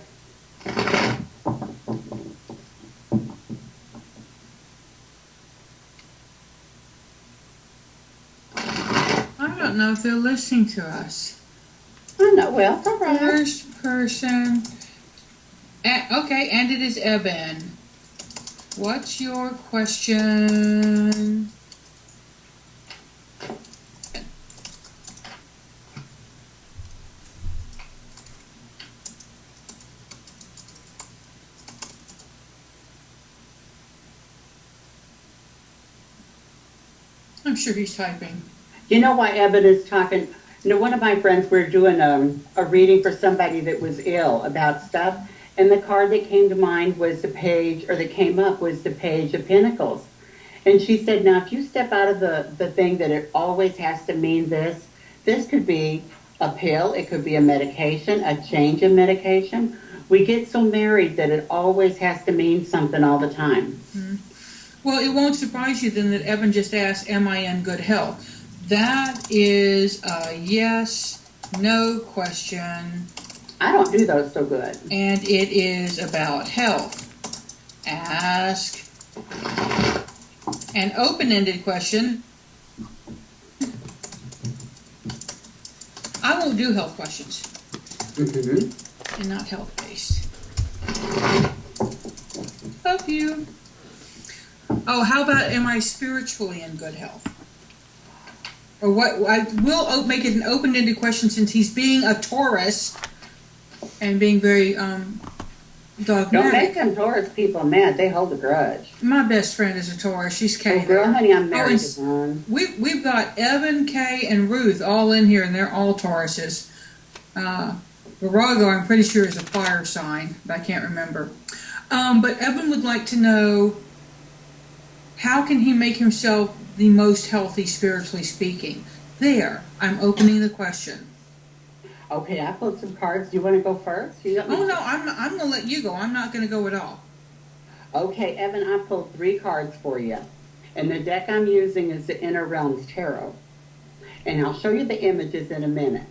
I don't know if they're listening to us. I know. Well, it's all right. First person Okay, and it is Evan. What's your question? I'm sure he's typing. You know why Evan is talking? You know, one of my friends, we're doing a reading for somebody that was ill about stuff, and the card that came to mind was the page, or that came up was the Page of Pentacles. And she said, now, if you step out of the thing that it always has to mean this could be a pill, it could be a medication, a change in medication. We get so married that it always has to mean something all the time. Mm-hmm. Well, it won't surprise you then that Evan just asked, am I in good health? That is a yes, no question. I don't do those so good. And it is about health. Ask an open-ended question. I won't do health questions. Mm-hmm. And not health-based. Love you. Oh, how about am I spiritually in good health? Or what? I will make it an open-ended question since he's being a Taurus and being very dogmatic. Don't make them Taurus people mad. They hold a grudge. My best friend is a Taurus. She's Kay. Oh, girl, honey, I'm married to one. We've got Evan, Kay, and Ruth all in here, and they're all Tauruses. Virago, I'm pretty sure, is a fire sign, but I can't remember. But Evan would like to know, how can he make himself the most healthy, spiritually speaking? There, I'm opening the question. Okay, I pulled some cards. Do you want to go first? Oh, no, I'm going to let you go. I'm not going to go at all. Okay, Evan, I pulled 3 cards for you. And the deck I'm using is the Inner Realms Tarot. And I'll show you the images in a minute.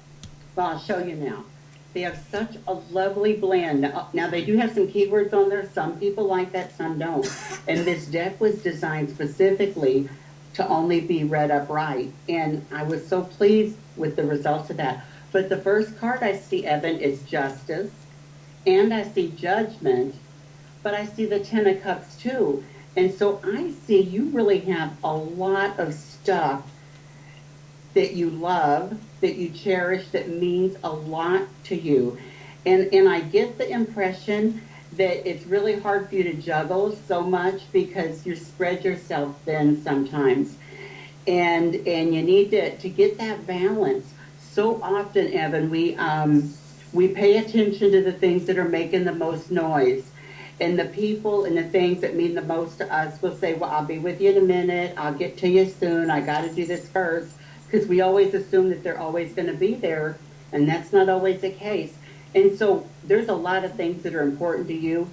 Well, I'll show you now. They have such a lovely blend. Now, they do have some keywords on there. Some people like that, some don't. And this deck was designed specifically to only be read upright. And I was so pleased with the results of that. But the first card I see, Evan, is Justice. And I see Judgment. But I see the Ten of Cups, too. And so I see you really have a lot of stuff that you love, that you cherish, that means a lot to you. And I get the impression that it's really hard for you to juggle so much because you spread yourself thin sometimes. And you need to get that balance. So often, Evan, we pay attention to the things that are making the most noise. And the people and the things that mean the most to us will say, well, I'll be with you in a minute. I'll get to you soon. I got to do this first. Because we always assume that they're always going to be there, and that's not always the case. And so there's a lot of things that are important to you,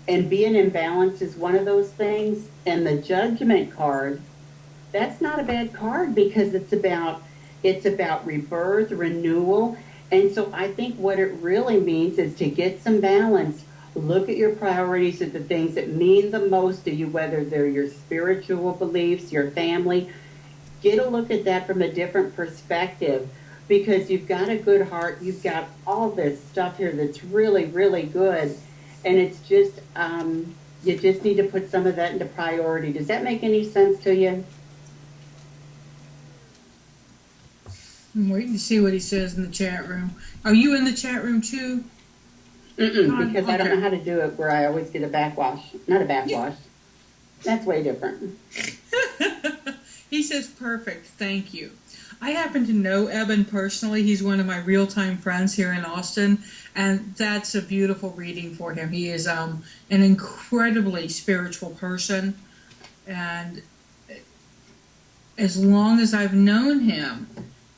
and being in balance is one of those things. And the Judgment card, that's not a bad card because it's about rebirth, renewal. And so I think what it really means is to get some balance. Look at your priorities at the things that mean the most to you, whether they're your spiritual beliefs, your family. Get a look at that from a different perspective because you've got a good heart. You've got all this stuff here that's really, really good. And it's just, you just need to put some of that into priority. Does that make any sense to you? I'm waiting to see what he says in the chat room. Are you in the chat room too? Because okay. I don't know how to do it where I always get a backwash. Not a backwash. Yeah. That's way different. He says, perfect, thank you. I happen to know Evan personally. He's one of my real-time friends here in Austin, and that's a beautiful reading for him. He is an incredibly spiritual person, and as long as I've known him,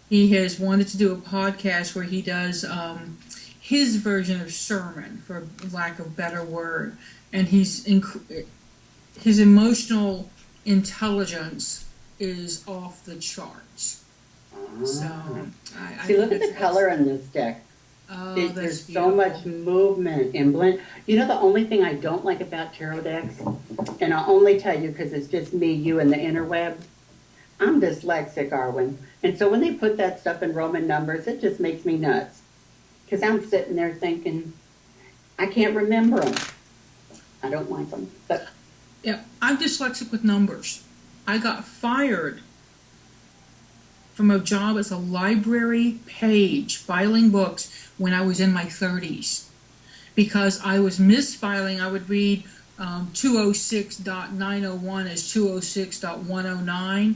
he has wanted to do a podcast where he does his version of sermon, for lack of a better word, and his emotional intelligence is off the charts. So, see, look at the color in this deck. Oh, there's so much movement and blend. You know, the only thing I don't like about tarot decks, and I'll only tell you because it's just me, you, and the interweb. I'm dyslexic, Arwen, and so when they put that stuff in Roman numbers, it just makes me nuts. Because I'm sitting there thinking, I can't remember them. I don't like them. But Yeah, I'm dyslexic with numbers. I got fired from a job as a library page filing books when I was in my 30s because I was misfiling. I would read 206.901 as 206.109.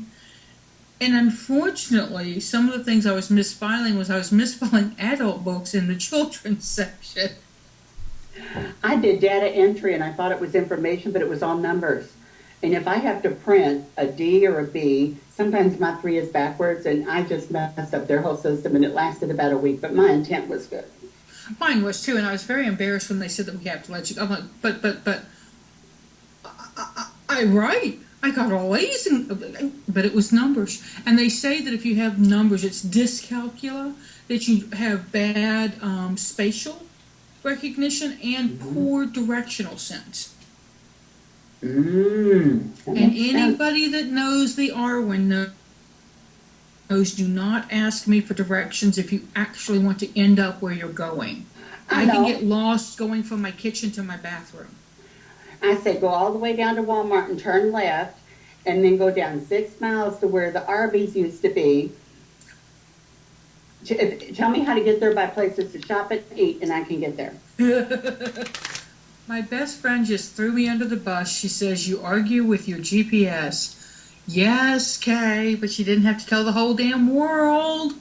And unfortunately, some of the things I was misfiling was I was misfiling adult books in the children's section. I did data entry and I thought it was information, but it was all numbers. And if I have to print a D or a B, sometimes my 3 is backwards, and I just messed up their whole system, and it lasted about a week, but my intent was good. Mine was too, and I was very embarrassed when they said that we have to let you. I'm like, but I write. I got all A's, but it was numbers. And they say that if you have numbers, it's dyscalculia, that you have bad spatial recognition and poor directional sense. And anybody that knows the Arwen knows, do not ask me for directions if you actually want to end up where you're going. I can get lost going from my kitchen to my bathroom. I say go all the way down to Walmart and turn left, and then go down 6 miles to where the Arby's used to be. Tell me how to get there by places to shop and eat, and I can get there. My best friend just threw me under the bus. She says, you argue with your GPS. Yes, Kay, but she didn't have to tell the whole damn world.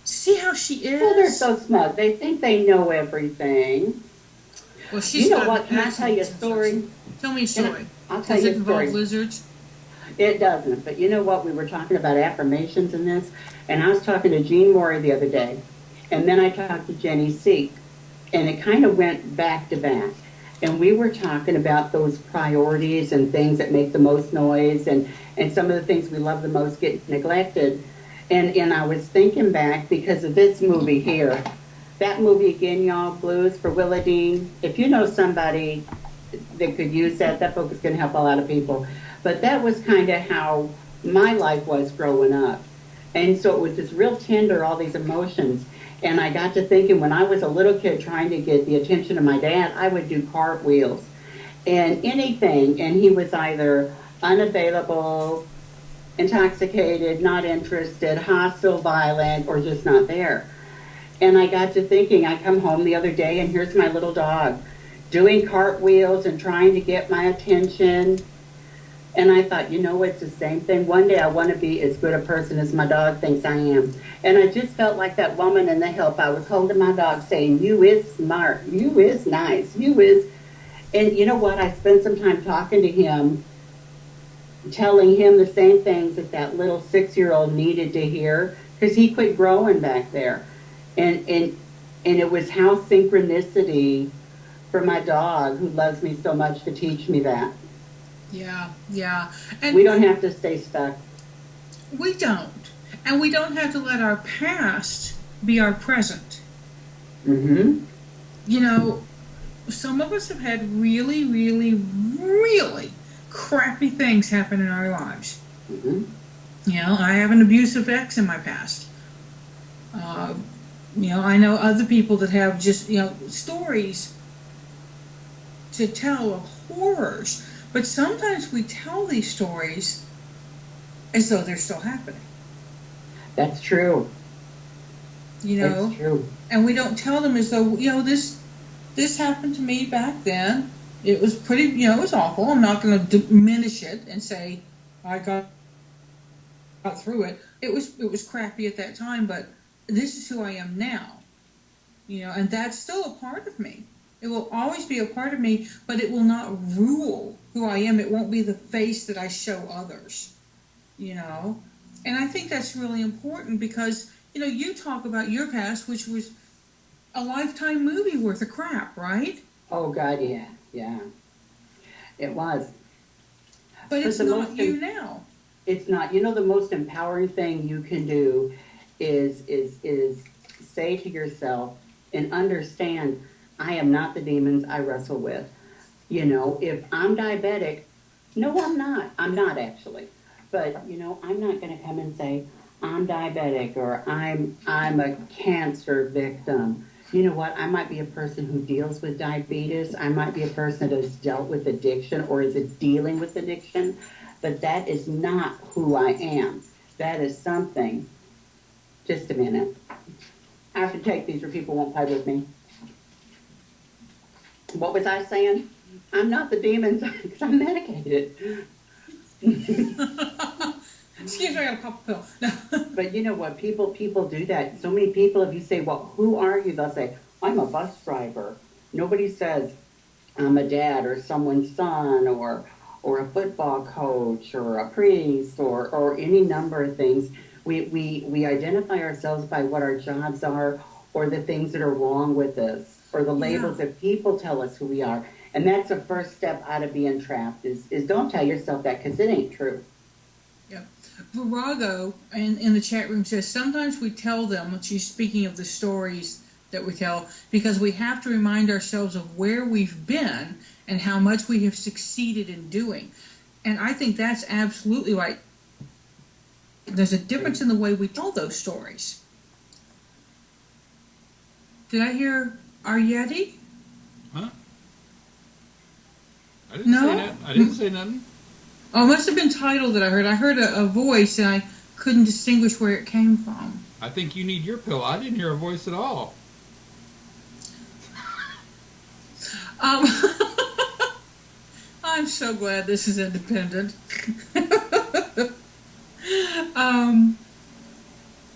See how she is? Well, they're so smart. They think they know everything. Well, she's you know what? Can I tell you a story? Tell me a story. I'll tell you a story. Does it involve lizards? It doesn't. But you know what? We were talking about affirmations in this, and I was talking to Jean Morey the other day, and then I talked to Jenny Seek, and it kind of went back to back. And we were talking about those priorities and things that make the most noise, and some of the things we love the most get neglected. And I was thinking back because of this movie here. That movie again, y'all, Blues for Willa Dean. If you know somebody that could use that book is going to help a lot of people. But that was kind of how my life was growing up. And so it was just real tender, all these emotions. And I got to thinking when I was a little kid trying to get the attention of my dad, I would do cartwheels and anything. And he was either unavailable, intoxicated, not interested, hostile, violent, or just not there. And I got to thinking, I come home the other day and here's my little dog doing cartwheels and trying to get my attention. And I thought, you know, it's the same thing. One day I want to be as good a person as my dog thinks I am. And I just felt like that woman in The Help. I was holding my dog saying, you is smart, you is nice, you is. And you know what? I spent some time talking to him, telling him the same things that that little 6-year-old needed to hear, because he quit growing back there. And it was how synchronicity for my dog, who loves me so much, to teach me that. Yeah, yeah. And we don't have to stay stuck. We don't. And we don't have to let our past be our present. Mm-hmm. You know, some of us have had really, really, really crappy things happen in our lives. Mm-hmm. You know, I have an abusive ex in my past. You know, I know other people that have just, you know, stories to tell of horrors. But sometimes we tell these stories as though they're still happening. That's true. You know? That's true. And we don't tell them as though, you know, this happened to me back then. It was pretty, you know, it was awful. I'm not going to diminish it and say I got through it. It was crappy at that time, but this is who I am now. You know, and that's still a part of me. It will always be a part of me, but it will not rule who I am. It won't be the face that I show others, you know. And I think that's really important because, you know, you talk about your past, which was a Lifetime movie worth of crap, right? Oh, God, yeah. Yeah. It was. But it's not you now. It's not. You know, the most empowering thing you can do is say to yourself and understand, I am not the demons I wrestle with. You know, if I'm diabetic, no, I'm not. I'm not actually. But, you know, I'm not going to come and say, I'm diabetic or I'm a cancer victim. You know what? I might be a person who deals with diabetes. I might be a person that has dealt with addiction or is dealing with addiction, but that is not who I am. That is something. Just a minute. I have to take these or people won't play with me. What was I saying? I'm not the demons because I'm medicated. Excuse me, I got a pop a pill. No. But you know what? People do that. So many people, if you say, well, who are you? They'll say, I'm a bus driver. Nobody says, I'm a dad or someone's son or a football coach or a priest or any number of things. We identify ourselves by what our jobs are or the things that are wrong with us or the labels that people tell us who we are. And that's the first step out of being trapped is don't tell yourself that because it ain't true. Yep. Virago in the chat room says, sometimes we tell them, she's speaking of the stories that we tell, because we have to remind ourselves of where we've been and how much we have succeeded in doing. And I think that's absolutely right. There's a difference in the way we tell those stories. Did I hear our Yeti? Huh? I didn't say that. I didn't say nothing. Oh, it must have been Tidal that I heard. I heard a voice and I couldn't distinguish where it came from. I think you need your pill. I didn't hear a voice at all. I'm so glad this is independent.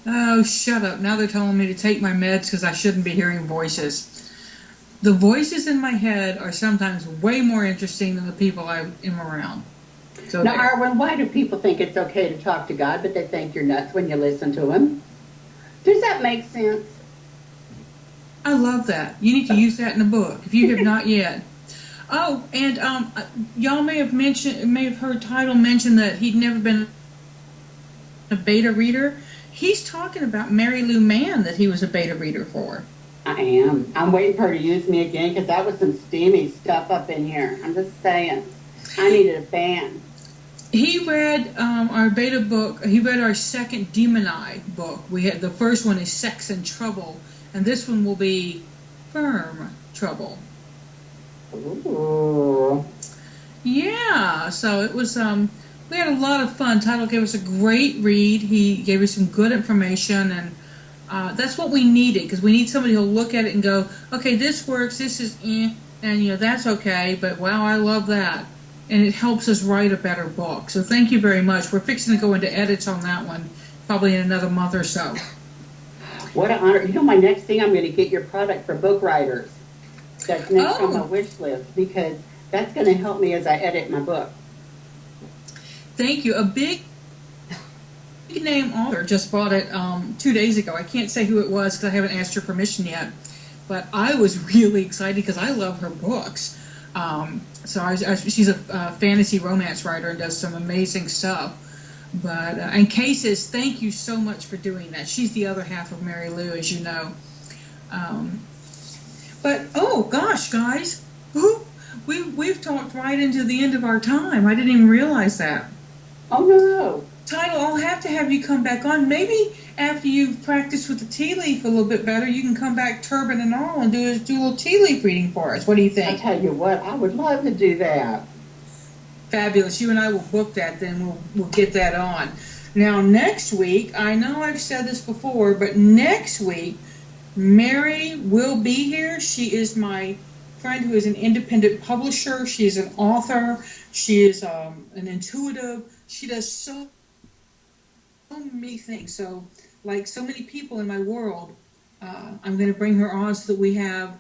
Oh, shut up. Now they're telling me to take my meds because I shouldn't be hearing voices. The voices in my head are sometimes way more interesting than the people I am around. So now, Arwen, why do people think it's okay to talk to God, but they think you're nuts when you listen to him? Does that make sense? I love that. You need to use that in a book if you have not yet. Oh, and y'all may have heard Tidal mention that he'd never been a beta reader. He's talking about Mary Lou Mann that he was a beta reader for. I am. I'm waiting for her to use me again because that was some steamy stuff up in here. I'm just saying. I needed a fan. He read our beta book. He read our second Demoni book. We had the first one is Sex and Trouble, and this one will be Firm Trouble. Ooh. Yeah. So it was. We had a lot of fun. Tidal gave us a great read. He gave us some good information, and that's what we needed because we need somebody who'll look at it and go, okay, this works. This is and that's okay. But wow, I love that. And it helps us write a better book. So thank you very much. We're fixing to go into edits on that one, probably in another month or so. What an honor. You know, my next thing, I'm going to get your product for book writers. That's next on my wish list because that's going to help me as I edit my book. Thank you. A big name author just bought it 2 days ago. I can't say who it was because I haven't asked her permission yet. But I was really excited because I love her books. She's a fantasy romance writer and does some amazing stuff. But and Kay says, thank you so much for doing that. She's the other half of Mary Lou, as you know. But oh gosh, guys, we've talked right into the end of our time. I didn't even realize that. Oh no. Tidal, I'll have to have you come back on. Maybe after you've practiced with the tea leaf a little bit better, you can come back turban and all and do a little tea leaf reading for us. What do you think? I tell you what, I would love to do that. Fabulous. You and I will book that, then we'll get that on. Now, next week, I know I've said this before, but next week, Mary will be here. She is my friend who is an independent publisher. She is an author. She is an intuitive. She does so many things. So, like so many people in my world, I'm going to bring her on so that we have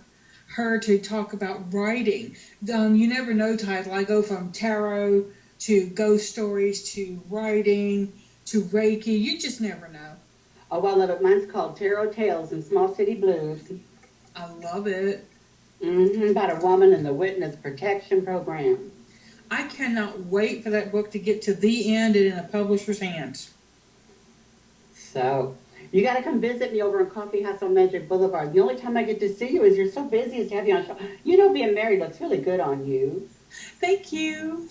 her to talk about writing. You never know, Tidal. I go from tarot to ghost stories to writing to Reiki. You just never know. Oh, I love it. Mine's called Tarot Tales and Small City Blues. I love it. About a woman in the Witness Protection Program. I cannot wait for that book to get to the end and in a publisher's hands. So, you got to come visit me over in Coffee House on Magic Boulevard. The only time I get to see you is you're so busy as to have you on the show. You know, being married looks really good on you. Thank you.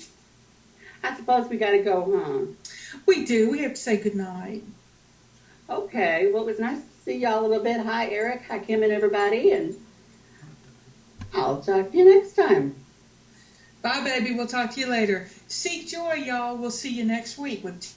I suppose we got to go, huh? We do. We have to say goodnight. Okay. Well, it was nice to see y'all a little bit. Hi, Eric. Hi, Kim, and everybody. And I'll talk to you next time. Bye, baby. We'll talk to you later. Seek joy, y'all. We'll see you next week with